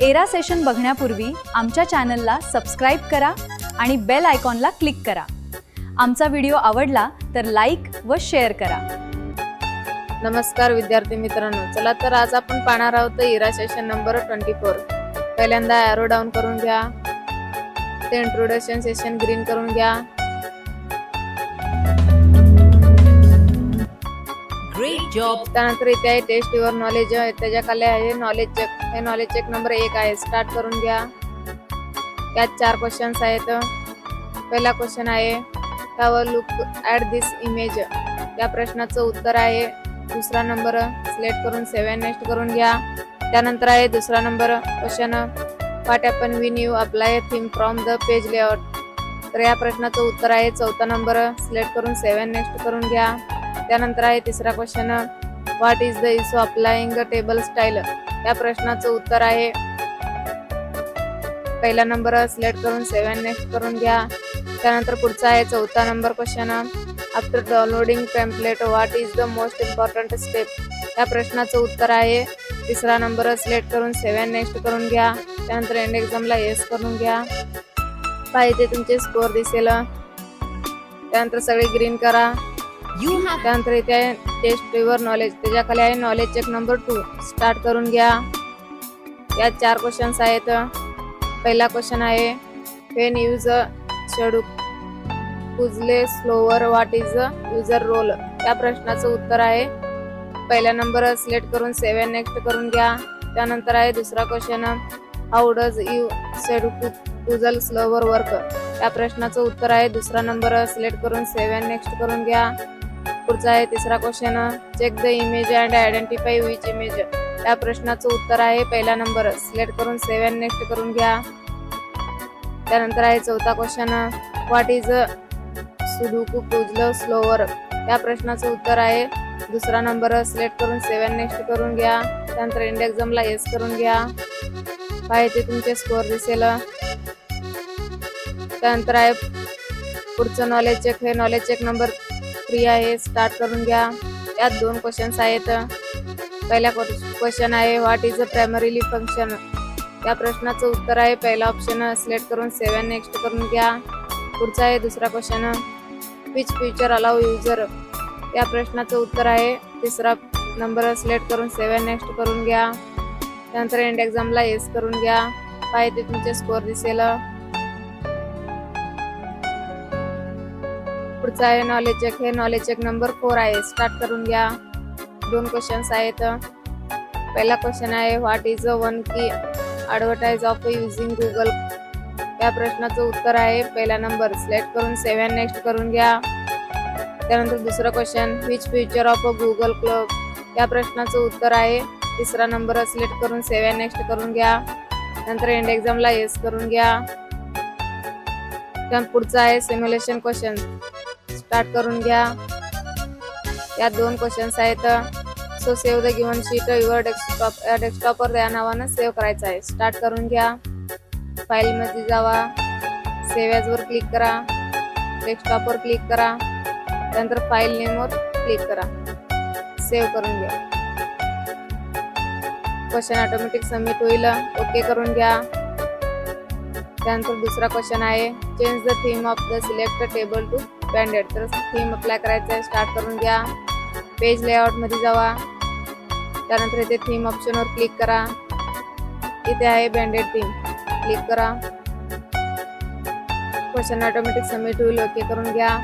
Era session बघण्यापूर्वी आमच्या चॅनलला subscribe करा आणि बेल आयकॉनला क्लिक करा। आमचा व्हिडिओ आवडला तर लाईक व शेअर करा। नमस्कार विद्यार्थी मित्रांनो, चला तर आज आपण पाहणार आहोत एरा सेशन नंबर 24। पहिल्यांदा एरो डाऊन करून घ्या, ते इंट्रोडक्शन सेशन ग्रीन करून घ्या। Great job. त्यानंतर इथे आहे टेस्ट युअर नॉलेज, त्याच्या खाली आहे नॉलेज चेक। हे नॉलेज चेक नंबर 1 आहे, स्टार्ट करून घ्या। यात 4 क्वेश्चन्स आहेत। पहिला क्वेश्चन आहे have a look at this image, या प्रश्नाचं उत्तर आहे दुसरा नंबर, सिलेक्ट करून सेव्ह नेक्स्ट करून घ्या। त्यानंतर आहे दुसरा number question what happen when you apply theme from the page layout, तर या प्रश्नाचं उत्तर आहे चौथा नंबर, सिलेक्ट करून सेव्ह नेक्स्ट करून घ्या। त्यानंतर आहे तिसरा question what is the issue applying table style, या प्रश्नाचं उत्तर आहे पहिला नंबर, सिलेक्ट करून सेव्ह नेक्स्ट करून घ्या। त्यानंतर पुढचा आहे चौथा number question after downloading template what is the most important step, या प्रश्नाचं उत्तर आहे तिसरा नंबर, सिलेक्ट करून सेव्ह नेक्स्ट करून घ्या। त्यानंतर एंड एक्झामला येस करून घ्या, पाहिजे तुमचे स्कोअर दिसेल। त्यानंतर सगळे ग्रीन करा। त्यानंतर इथे आहे टेस्ट युअर नॉलेज, त्याच्या खाली आहे नॉलेज चेक नंबर 2, स्टार्ट करून घ्या। यात 4 क्वेश्चन्स आहेत। पहिला क्वेश्चन आहे when use schedule puzzle solver what is user role, या प्रश्नाचं उत्तर आहे पहिला नंबर, सिलेक्ट करून सेव्ह नेक्स्ट करून घ्या। त्यानंतर आहे दुसरा question how does you schedule puzzle solver work, या प्रश्नाचं उत्तर आहे दुसरा नंबर, सिलेक्ट करून सेव्ह नेक्स्ट करून घ्या। पुढचा आहे तिसरा question check the image and identify which image, या प्रश्नाचं उत्तर आहे पहिला नंबर, सिलेक्ट करून सेव्ह नेक्स्ट करून घ्या। त्यानंतर आहे चौथा question what is sudoku puzzle solver, या प्रश्नाचं उत्तर आहे दुसरा नंबर, सिलेक्ट करून सेव्ह नेक्स्ट करून घ्या। त्यानंतर एंड एक्झामला येस करून घ्या, पाहिजे तुमचे स्कोअर दिसेल। त्यानंतर आहे पुढचं नॉलेज चेक, हे नॉलेज चेक नंबर 3 आहे, स्टार्ट करून घ्या। यात 2 क्वेश्चन्स आहेत। पहिला क्वेश्चन आहे what is a primarily function, या प्रश्नाचं उत्तर आहे पहिला ऑप्शन, सिलेक्ट करून सेव्ह नेक्स्ट करून घ्या। पुढचा आहे दुसरा question which feature allow user, या प्रश्नाचं उत्तर आहे तिसरा नंबर, सिलेक्ट करून सेव्ह नेक्स्ट करून घ्या। त्यानंतर एंड एक्झामला येस करून घ्या, पाहिजे तुमचे स्कोअर दिसेल। पुढचा आहे नॉलेज चेक, हे नॉलेज चेक नंबर 4 आहे, स्टार्ट करून घ्या। 2 क्वेश्चन्स आहेत। पहिला क्वेश्चन आहे व्हॉट इज वन की ॲडव्हर्टाइज ऑफ युजिंग गुगल, या प्रश्नाचं उत्तर आहे पहिला नंबर, सिलेक्ट करून सेव्ह नेक्स्ट करून घ्या। त्यानंतर दुसरा question which feature of Google club, या प्रश्नाचं उत्तर आहे तिसरा नंबर, सिलेक्ट करून सेव्ह नेक्स्ट करून घ्या। नंतर एंड एक्झामला येस करून घ्या। त्यानंतर पुढचा आहे सिम्युलेशन क्वेश्चन, स्टार्ट करून घ्या। यात 2 क्वेश्चन्स आहेत। So save the given sheet your desktop, या डेस्कटॉपवर या नावानं सेव्ह करायचं आहे, स्टार्ट करून घ्या। फाईल मध्ये जावा, सेव्ह ॲज वर क्लिक करा, डेस्कटॉपवर क्लिक करा, त्यानंतर फाईल नेमवर क्लिक करा, सेव्ह करून घ्या। क्वेश्चन ऑटोमॅटिक सबमिट होईल, ओके करून घ्या। त्यानंतर दुसरा क्वेश्चन आहे change the theme of the select table to banded, तर थीम अप्लाय करायचं आहे, स्टार्ट करून घ्या। पेज लेआउट मध्ये जावा, त्यानंतर इथे थीम ऑप्शनवर क्लिक करा, इथे आहे बँडेड थीम, क्लिक करा। क्वेश्चन ऑटोमॅटिक सबमिट होईल, ओके करून घ्या।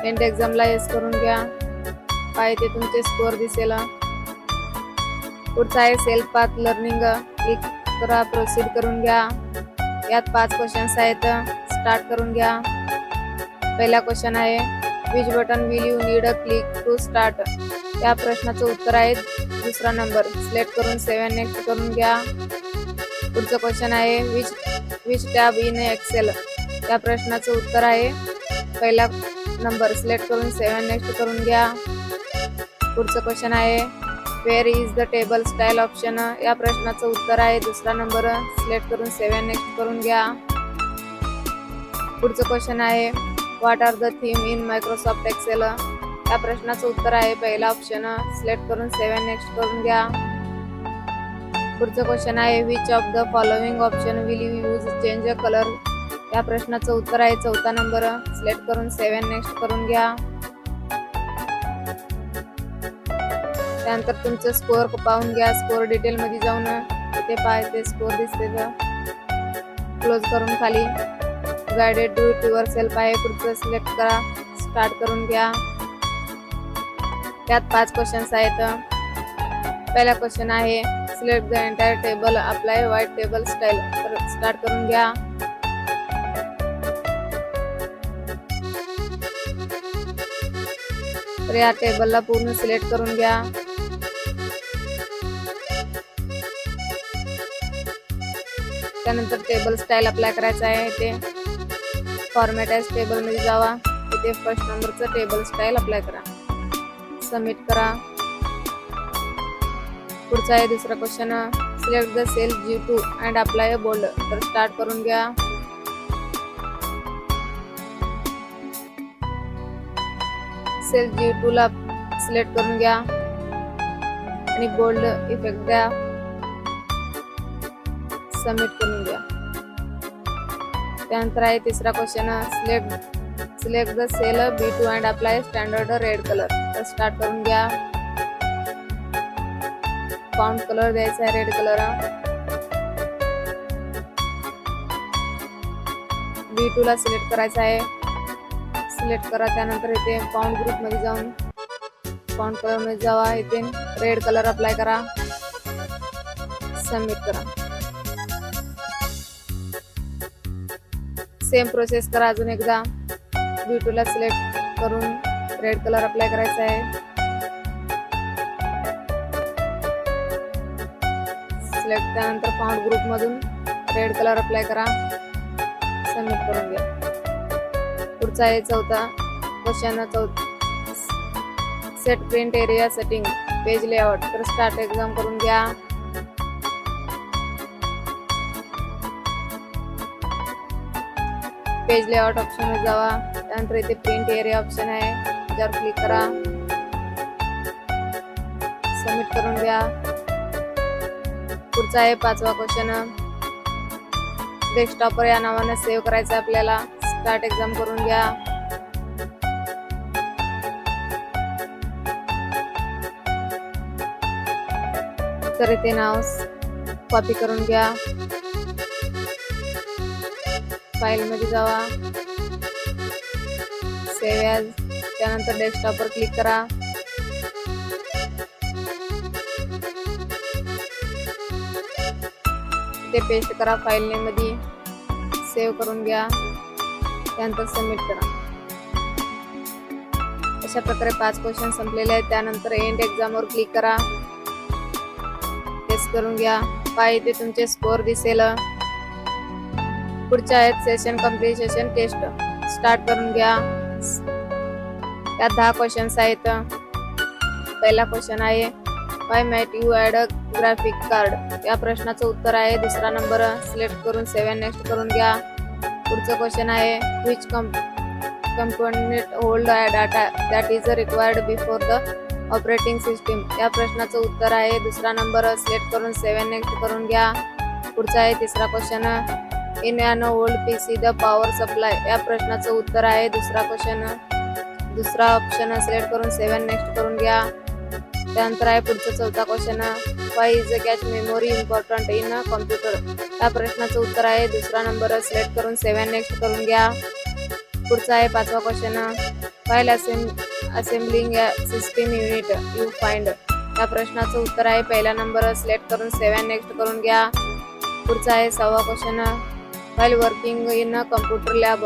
एंड एक्झामला येस करून घ्या, पाहिजे तुमचे स्कोअर दिसेल। पुढचा आहे सेल्फ पाथ लर्निंग, क्लिक करा, प्रोसीड करून घ्या। यात 5 क्वेश्चन्स आहेत, स्टार्ट करून घ्या। पहिला क्वेश्चन आहे which button will you need a click to start, या प्रश्नाचं उत्तर आहे दुसरा नंबर, सिलेक्ट करून सेव्ह नेक्स्ट करून घ्या। पुढचं क्वेश्चन आहे विच टॅब इन एक्सेल, या प्रश्नाचं उत्तर आहे पहिला नंबर, सिलेक्ट करून सेव्ह नेक्स्ट करून घ्या। पुढचं क्वेश्चन आहे where is the table style option, या प्रश्नाचं उत्तर आहे दुसरा नंबर, सिलेक्ट करून सेव्ह नेक्स्ट करून घ्या। पुढचं क्वेश्चन आहे what are the theme in Microsoft Excel, या प्रश्नाचं उत्तर आहे पहिला ऑप्शन, सिलेक्ट करून सेव्ह नेक्स्ट करून घ्या। पुढचं क्वेश्चन आहे which of the following option will you use change a colour. या प्रश्नाचं उत्तर आहे 4था नंबर. सिलेक्ट करून 7 नेक्स्ट करून घ्या. त्यानंतर तुमचं स्कोअर पाहून घ्या. स्कोअर डिटेल मध्ये जाऊन इथे पाहायचे स्कोअर दिसते तर क्लोज करून खाली guided do it your self आहे. पुढचं सिलेक्ट करा. स्टार्ट करून घ्या. त्यात 5 क्वेश्चन्स आहेत. पहिला क्वेश्चन आहे select the entire table apply white table style. तर स्टार्ट करून घ्या. तर या टेबलला पूर्ण सिलेक्ट करून घ्या. त्यानंतर टेबल स्टाईल अप्लाय करायचा आहे. इथे फॉर्मॅट ॲज टेबल मध्ये जावा. इथे फर्स्ट नंबरचं टेबल स्टाईल अप्लाय करा. सबमिट करा. पुढचा आहे दुसरा question select the cell G2 and apply a bold. तर स्टार्ट करून घ्या. सेल G2 ला सिलेक्ट करून घ्या आणि बोल्ड इफेक्ट द्या. सबमिट करून घ्या. त्यानंतर आहे तिसरा question select the cell B2 and apply standard red colour. तर स्टार्ट करून घ्या. फाउंड कलर द्यायचा आहे रेड कलर. B2 ला सिलेक्ट करायचा आहे. सिलेक्ट करा. त्यानंतर इथे फाउंड ग्रुप मध्ये जाऊन फाउंड कलर मध्ये जावा. इथे रेड कलर अप्लाय करा. सबमिट करा. सेम प्रोसेस करा अजून एकदा. B2 ला सिलेक्ट करून रेड कलर अप्लाय करायचा आहे. सिलेक्ट त्यानंतर फाउंड ग्रुप मधून रेड कलर अप्लाय करा. सबमिट करून घ्या. पुढचा आहे चौथा question set print area setting page layout. तर स्टार्ट एक्झाम करून घ्या. पेज लेआउट ऑप्शन वर जावा. त्यानंतर इथे प्रिंट एरिया ऑप्शन आहे. त्याच्यावर क्लिक करा. सबमिट करून घ्या. पुढचा आहे 5वा क्वेश्चन डेस्कटॉपर या नावाने सेव्ह करायचं आपल्याला. स्टार्ट एक्झाम करून घ्या. तर इथे नाव कॉपी करून घ्या. फाईल मध्ये जावा. Save as. त्यानंतर डेस्कटॉपवर क्लिक करा. ते पेस्ट करा फाईल नेम मध्ये. सेव्ह करून घ्या. त्यानंतर सबमिट करा. अशा प्रकारे 5 क्वेश्चन संपलेले आहेत. त्यानंतर एंड एक्झाम वर क्लिक करा. टेस्ट करून घ्या. इथे तुमचे स्कोअर दिसेल. पुढच्या आहेत सेशन कम्प्लिशन टेस्ट. स्टार्ट करून घ्या. त्यात 10 क्वेश्चन्स आहेत. पहिला क्वेश्चन आहे why might you add a graphic card. या प्रश्नाचं उत्तर आहे 2रा नंबर. सिलेक्ट करून 7 नेक्स्ट करून घ्या. पुढचं क्वेश्चन आहे which component hold data that is required before the operating system. या प्रश्नाचं उत्तर आहे 2रा नंबर. सिलेक्ट करून 7 नेक्स्ट करून घ्या. पुढचा आहे 3रा question in an old PC the power supply. या प्रश्नाचं उत्तर आहे 2रा क्वेश्चन. 2रा ऑप्शन सिलेक्ट करून 7 नेक्स्ट करून घ्या. त्यानंतर आहे पुढचं 4था question why is cache memory important in a computer. या प्रश्नाचं उत्तर आहे 2रा नंबर. सिलेक्ट करून 7 नेक्स्ट करून घ्या. पुढचा आहे 5वा question file assembling system unit you find. या प्रश्नाचं उत्तर आहे 1ला नंबर. सिलेक्ट करून 7 नेक्स्ट करून घ्या. पुढचा आहे 6वा question file working in a computer lab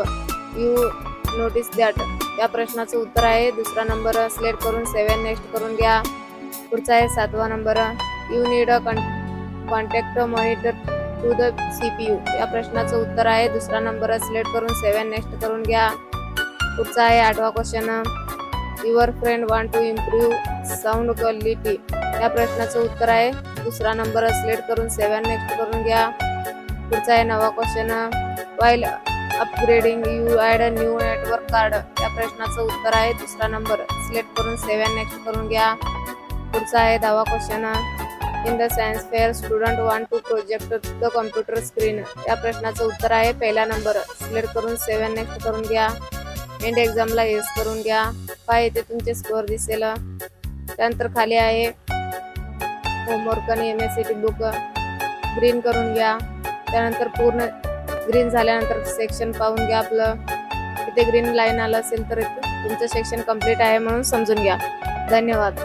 you notice that. या प्रश्नाचं उत्तर आहे 2रा नंबर. सिलेक्ट करून 7 नेक्स्ट करून घ्या. पुढचा आहे 7वा number you need a contact monitor to the CPU. या प्रश्नाचं उत्तर आहे 2रा नंबर. सिलेक्ट करून 7 नेक्स्ट करून घ्या. पुढचा आहे 8वा question your friend want to improve sound quality. या प्रश्नाचं उत्तर आहे 2रा नंबर. सिलेक्ट करून 7 नेक्स्ट करून घ्या. पुढचा आहे 9वा question while upgrading you add a new network card. या प्रश्नाचं उत्तर आहे 2रा नंबर. सिलेक्ट करून 7 नेक्स्ट करून घ्या. पुढचा आहे 10वा question in the science fair student want to project the computer screen. या प्रश्नाचं उत्तर आहे पहिला नंबर. सिलेक्ट करून 7 नेक्स्ट करून घ्या. एंड एक्झामला येस करून घ्या. पहा इथे तुमचे स्कोअर दिसेल. त्यानंतर खाली आहे होमवर्क आणि MSCT बुक ग्रीन करून घ्या. त्यानंतर पूर्ण ग्रीन झाल्यानंतर सेक्शन पाहून घ्या आपलं. इथे ग्रीन लाईन आलं असेल तर तुमचं सेक्शन कंप्लीट आहे म्हणून समजून घ्या. धन्यवाद.